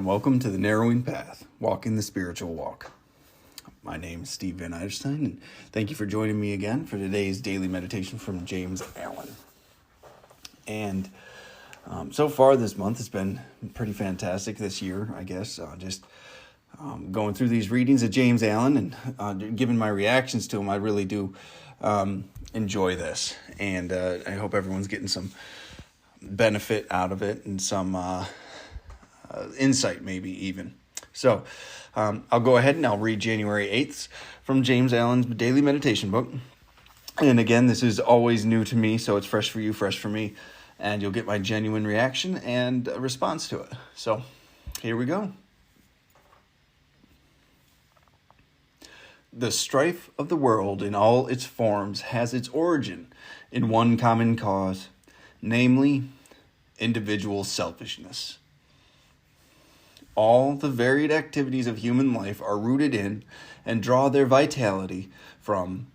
and welcome to the Narrowing Path, Walking the Spiritual Walk. My name is Steve Van Eierstein, and thank you for joining me again for today's daily meditation from James Allen. And so far this month has been pretty fantastic this year, I guess, going through these readings of James Allen and giving my reactions to him. I really do enjoy this, and I hope everyone's getting some benefit out of it and some insight, maybe even. So I'll go ahead and I'll read January 8th from James Allen's daily meditation book. And again, this is always new to me, so it's fresh for you, fresh for me, and you'll get my genuine reaction and a response to it. So here we go. The strife of the world in all its forms has its origin in one common cause, namely, individual selfishness. All the varied activities of human life are rooted in and draw their vitality from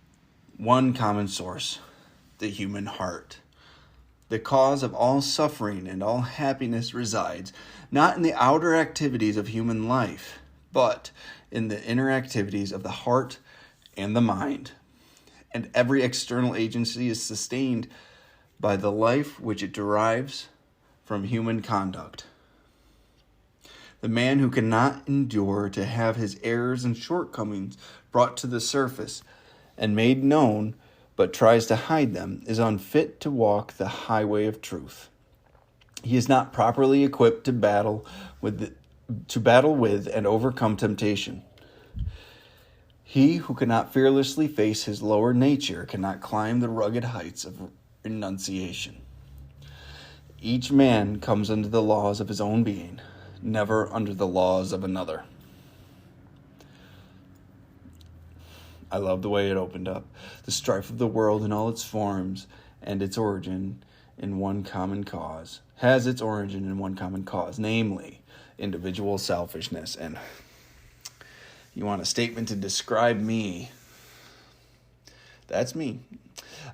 one common source, the human heart. The cause of all suffering and all happiness resides not in the outer activities of human life, but in the inner activities of the heart and the mind. And every external agency is sustained by the life which it derives from human conduct. The man who cannot endure to have his errors and shortcomings brought to the surface and made known, but tries to hide them, is unfit to walk the highway of truth. He is not properly equipped to battle with and overcome temptation. He who cannot fearlessly face his lower nature cannot climb the rugged heights of renunciation. Each man comes under the laws of his own being, never under the laws of another. I love the way it opened up. The strife of the world in all its forms and its origin in one common cause, has its origin in one common cause, namely, individual selfishness. And you want a statement to describe me? That's me.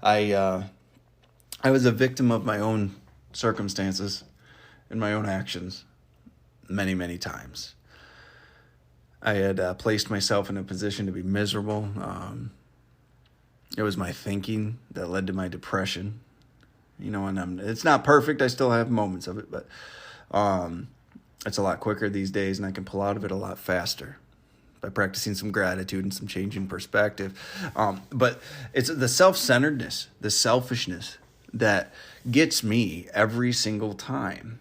I was a victim of my own circumstances and my own actions many, many times. I had placed myself in a position to be miserable. It was my thinking that led to my depression. And it's not perfect. I still have moments of it, but it's a lot quicker these days, and I can pull out of it a lot faster by practicing some gratitude and some change in perspective. But it's the self-centeredness, the selfishness that gets me every single time.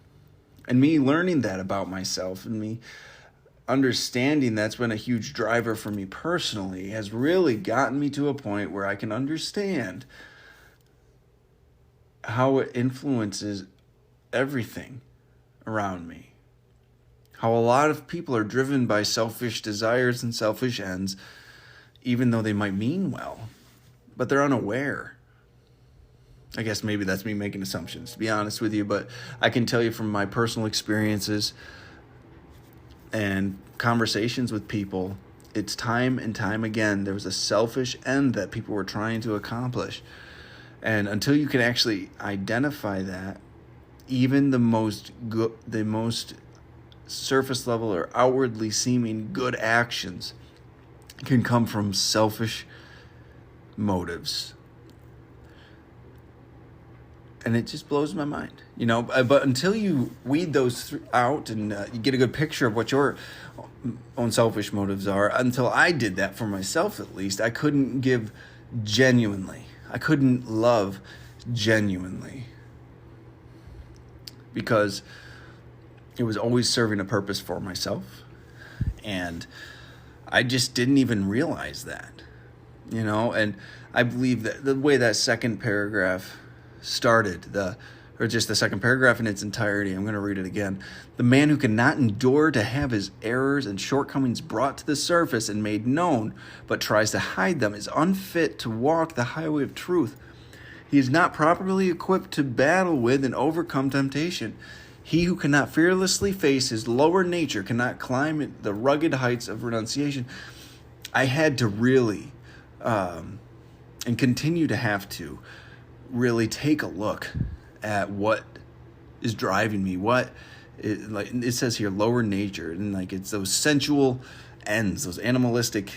And me learning that about myself and me understanding that's been a huge driver for me personally has really gotten me to a point where I can understand how it influences everything around me. How a lot of people are driven by selfish desires and selfish ends, even though they might mean well, but they're unaware. I guess maybe that's me making assumptions, to be honest with you, but I can tell you from my personal experiences and conversations with people, it's time and time again, there was a selfish end that people were trying to accomplish. And until you can actually identify that, even the most surface level or outwardly seeming good actions can come from selfish motives. And it just blows my mind, but until you weed those out and you get a good picture of what your own selfish motives are, until I did that for myself at least, I couldn't give genuinely. I couldn't love genuinely because it was always serving a purpose for myself. And I just didn't even realize that, and I believe that the way that second paragraph started, the second paragraph in its entirety, I'm going to read it again. The man who cannot endure to have his errors and shortcomings brought to the surface and made known, but tries to hide them, is unfit to walk the highway of truth. He is not properly equipped to battle with and overcome temptation. He who cannot fearlessly face his lower nature cannot climb the rugged heights of renunciation. I had to really, and continue to have to, really take a look at what is driving me, what it says here, lower nature, and like it's those sensual ends, those animalistic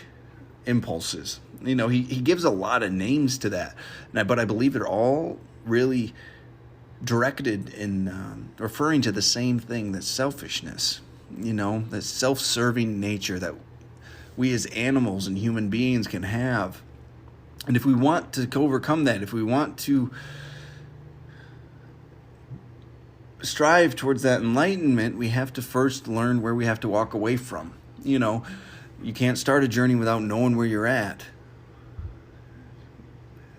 impulses. He gives a lot of names to that, but I believe they're all really directed in referring to the same thing, that selfishness, that self-serving nature that we as animals and human beings can have. And if we want to overcome that, if we want to strive towards that enlightenment, we have to first learn where we have to walk away from. You can't start a journey without knowing where you're at.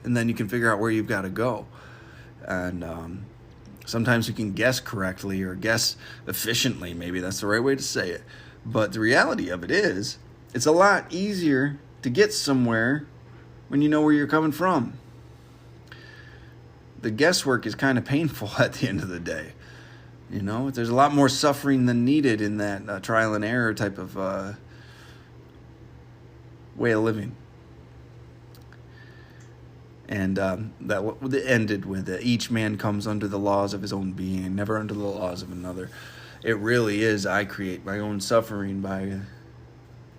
And then you can figure out where you've got to go. And sometimes you can guess correctly or guess efficiently. Maybe that's the right way to say it. But the reality of it is, it's a lot easier to get somewhere when you know where you're coming from. The guesswork is kind of painful at the end of the day. There's a lot more suffering than needed in that trial and error type of way of living. And that ended with each man comes under the laws of his own being, never under the laws of another. It really is, I create my own suffering by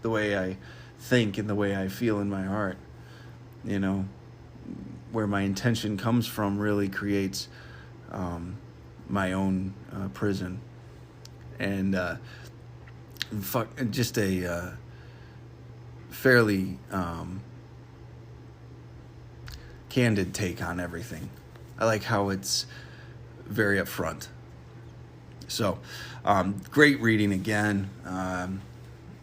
the way I think and the way I feel in my heart. Where my intention comes from really creates my own prison. And just a fairly candid take on everything. I like how it's very upfront. So, great reading again.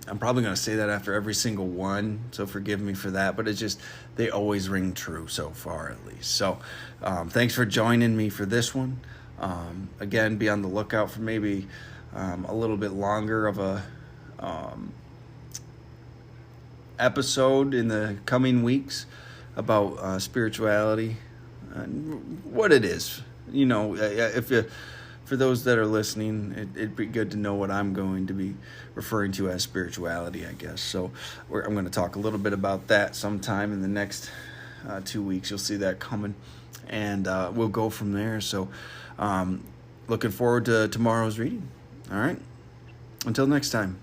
I'm probably going to say that after every single one, so forgive me for that, but they always ring true so far, at least. So, thanks for joining me for this one. Again, be on the lookout for maybe a little bit longer of a episode in the coming weeks about spirituality and what it is. For those that are listening, it'd be good to know what I'm going to be referring to as spirituality, I guess. So I'm going to talk a little bit about that sometime in the next 2 weeks. You'll see that coming, and we'll go from there. So looking forward to tomorrow's reading. All right. Until next time.